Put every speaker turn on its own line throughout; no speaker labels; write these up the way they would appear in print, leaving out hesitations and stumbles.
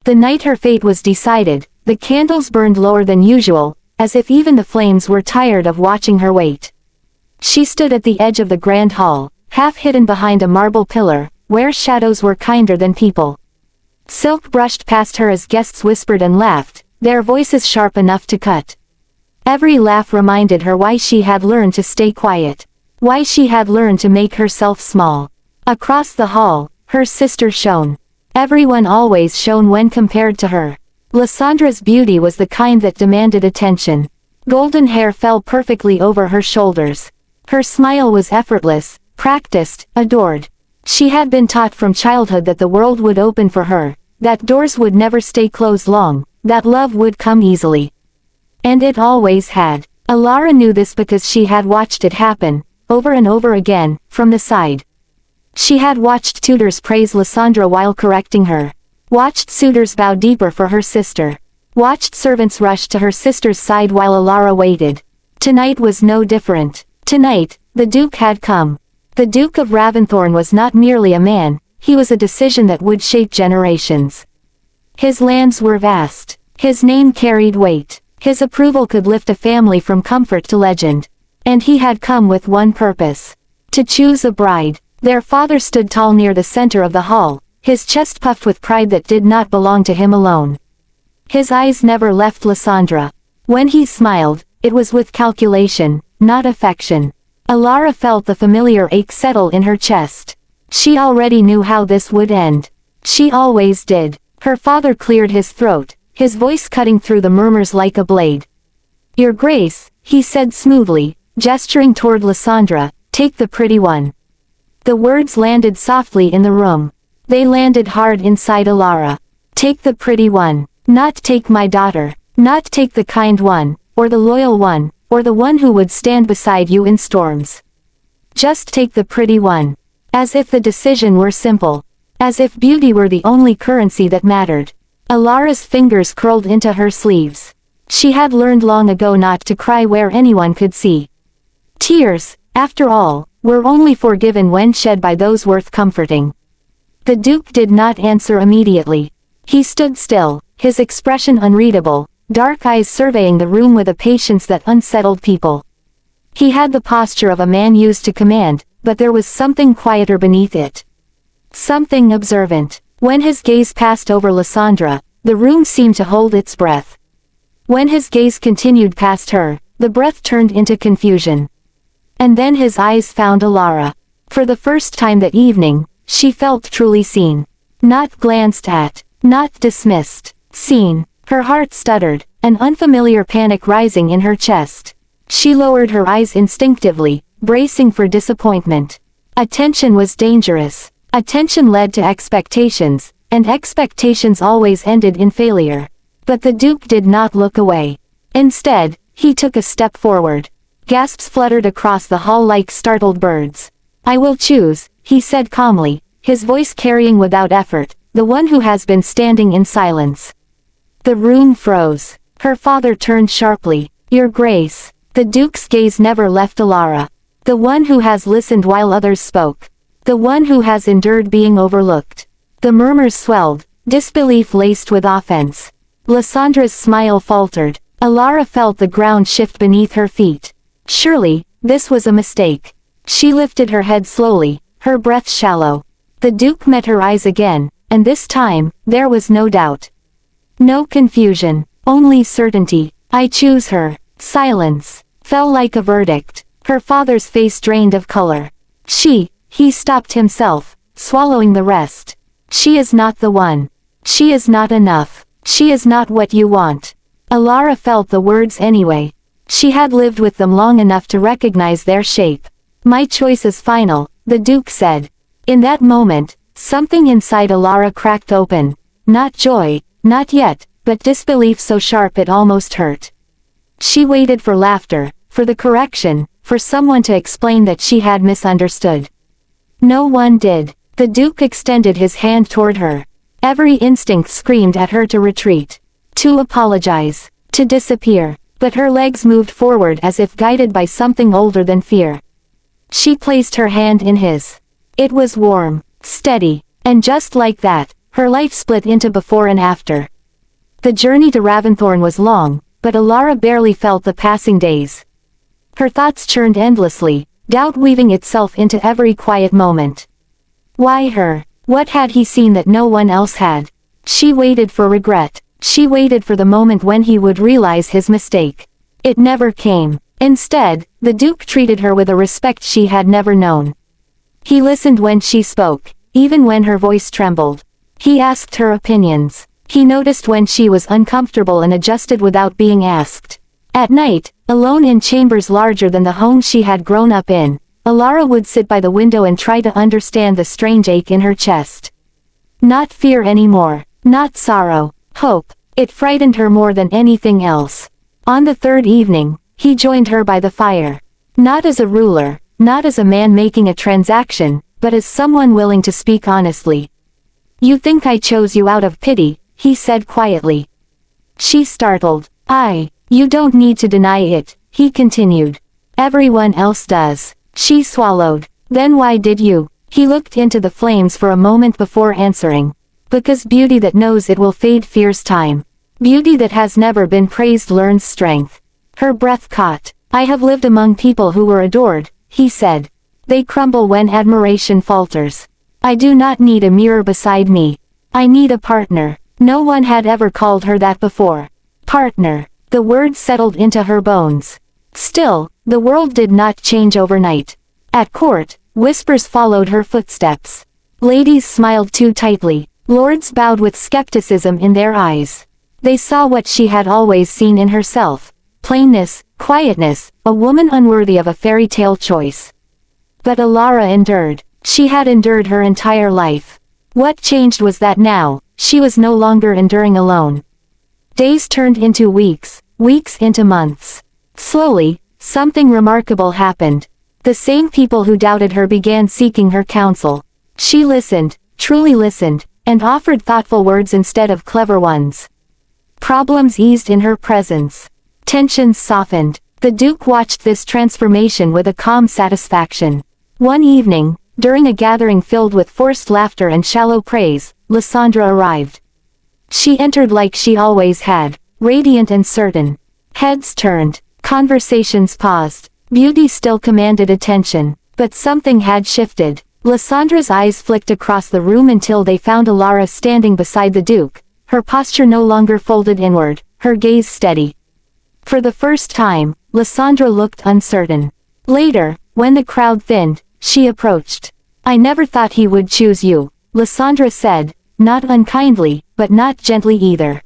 The night her fate was decided, the candles burned lower than usual, as if even the flames were tired of watching her wait. She stood at the edge of the grand hall, half hidden behind a marble pillar, where shadows were kinder than people. Silk brushed past her as guests whispered and laughed, their voices sharp enough to cut. Every laugh reminded her why she had learned to stay quiet. Why she had learned to make herself small. Across the hall, her sister shone. Everyone always shone when compared to her. Lysandra's beauty was the kind that demanded attention. Golden hair fell perfectly over her shoulders. Her smile was effortless, practiced, adored. She had been taught from childhood that the world would open for her, that doors would never stay closed long, that love would come easily. And it always had. Alara knew this because she had watched it happen, over and over again, from the side. She had watched tutors praise Lysandra while correcting her. Watched suitors bow deeper for her sister. Watched servants rush to her sister's side while Alara waited. Tonight was no different. Tonight, the Duke had come. The Duke of Raventhorn was not merely a man, he was a decision that would shape generations. His lands were vast. His name carried weight. His approval could lift a family from comfort to legend. And he had come with one purpose. To choose a bride. Their father stood tall near the center of the hall, his chest puffed with pride that did not belong to him alone. His eyes never left Lysandra. When he smiled, it was with calculation, not affection. Alara felt the familiar ache settle in her chest. She already knew how this would end. She always did. Her father cleared his throat, his voice cutting through the murmurs like a blade. "Your Grace," he said smoothly, gesturing toward Lysandra, "take the pretty one." The words landed softly in the room. They landed hard inside Alara. Take the pretty one. Not take my daughter. Not take the kind one, or the loyal one, or the one who would stand beside you in storms. Just take the pretty one. As if the decision were simple. As if beauty were the only currency that mattered. Alara's fingers curled into her sleeves. She had learned long ago not to cry where anyone could see. Tears, after all, were only forgiven when shed by those worth comforting. The Duke did not answer immediately. He stood still, his expression unreadable, dark eyes surveying the room with a patience that unsettled people. He had the posture of a man used to command, but there was something quieter beneath it. Something observant. When his gaze passed over Lysandra, the room seemed to hold its breath. When his gaze continued past her, the breath turned into confusion. And then his eyes found Alara. For the first time that evening, she felt truly seen. Not glanced at. Not dismissed. Seen. Her heart stuttered, an unfamiliar panic rising in her chest. She lowered her eyes instinctively, bracing for disappointment. Attention was dangerous. Attention led to expectations, and expectations always ended in failure. But the Duke did not look away. Instead, he took a step forward. Gasps fluttered across the hall like startled birds. "I will choose," he said calmly, his voice carrying without effort, "the one who has been standing in silence." The room froze. Her father turned sharply. "Your Grace." The Duke's gaze never left Alara. "The one who has listened while others spoke. The one who has endured being overlooked." The murmurs swelled, disbelief laced with offense. Lysandra's smile faltered. Alara felt the ground shift beneath her feet. Surely, this was a mistake. She lifted her head slowly, her breath shallow. The Duke met her eyes again, and this time, there was no doubt. No confusion, only certainty. "I choose her." Silence fell like a verdict. Her father's face drained of color. He stopped himself, swallowing the rest. "She is not the one. She is not enough. She is not what you want." Alara felt the words anyway. She had lived with them long enough to recognize their shape. "My choice is final," the Duke said. In that moment, something inside Alara cracked open. Not joy, not yet, but disbelief so sharp it almost hurt. She waited for laughter, for the correction, for someone to explain that she had misunderstood. No one did. The Duke extended his hand toward her. Every instinct screamed at her to retreat. To apologize. To disappear. But her legs moved forward as if guided by something older than fear. She placed her hand in his. It was warm, steady, and just like that, Her life split into before and after. The journey to Raventhorn was long, but Alara barely felt the passing days. Her thoughts churned endlessly, doubt weaving itself into every quiet moment. Why her? What had he seen that no one else had? She waited for regret. She waited for the moment when he would realize his mistake. It never came. Instead, the Duke treated her with a respect she had never known. He listened when she spoke, even when her voice trembled. He asked her opinions. He noticed when she was uncomfortable and adjusted without being asked. At night, alone in chambers larger than the home she had grown up in, Alara would sit by the window and try to understand the strange ache in her chest. Not fear anymore. Not sorrow. Hope. It frightened her more than anything else. On the third evening, he joined her by the fire. Not as a ruler, not as a man making a transaction, but as someone willing to speak honestly. You think I chose you out of pity, he said quietly. She startled. You don't need to deny it, he continued. Everyone else does. She swallowed. Then why did you? He looked into the flames for a moment before answering. Because beauty that knows it will fade fears time. Beauty that has never been praised learns strength. Her breath caught. I have lived among people who were adored, he said. They crumble when admiration falters. I do not need a mirror beside me. I need a partner. No one had ever called her that before. Partner. The word settled into her bones. Still, the world did not change overnight. At court, whispers followed her footsteps. Ladies smiled too tightly. Lords bowed with skepticism in their eyes. They saw what she had always seen in herself. Plainness, quietness, a woman unworthy of a fairy tale choice. But Alara endured. She had endured her entire life. What changed was that now, she was no longer enduring alone. Days turned into weeks, weeks into months. Slowly, something remarkable happened. The same people who doubted her began seeking her counsel. She listened, truly listened, and offered thoughtful words instead of clever ones. Problems eased in her presence. Tensions softened. The Duke watched this transformation with a calm satisfaction. One evening, during a gathering filled with forced laughter and shallow praise, Lysandra arrived. She entered like she always had, radiant and certain. Heads turned. Conversations paused. Beauty still commanded attention, but something had shifted. Lysandra's eyes flicked across the room until they found Alara standing beside the Duke, her posture no longer folded inward, her gaze steady. For the first time, Lysandra looked uncertain. Later, when the crowd thinned, she approached. I never thought he would choose you, Lysandra said, not unkindly, but not gently either.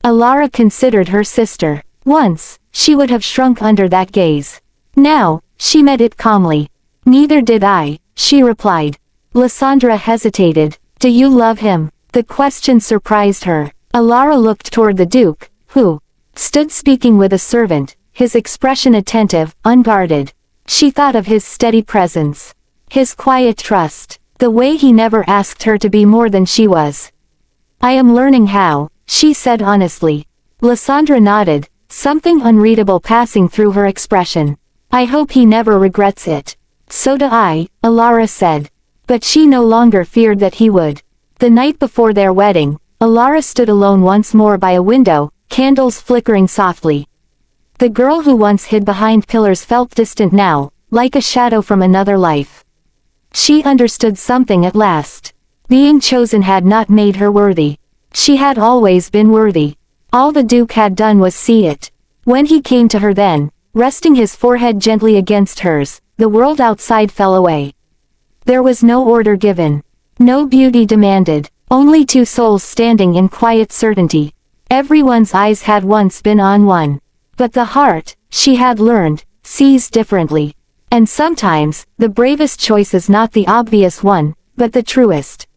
Alara considered her sister. Once, she would have shrunk under that gaze. Now, she met it calmly. Neither did I, she replied. Lysandra hesitated. Do you love him? The question surprised her. Alara looked toward the Duke, who stood speaking with a servant, his expression attentive, unguarded. She thought of his steady presence. His quiet trust. The way he never asked her to be more than she was. I am learning how, she said honestly. Lysandra nodded, something unreadable passing through her expression. I hope he never regrets it. So do I, Alara said. But she no longer feared that he would. The night before their wedding, Alara stood alone once more by a window, candles flickering softly. The girl who once hid behind pillars felt distant now, like a shadow from another life. She understood something at last. Being chosen had not made her worthy. She had always been worthy. All the Duke had done was see it. When he came to her then, resting his forehead gently against hers, the world outside fell away. There was no order given. No beauty demanded. Only two souls standing in quiet certainty. Everyone's eyes had once been on one. But the heart, she had learned, sees differently. And sometimes, the bravest choice is not the obvious one, but the truest.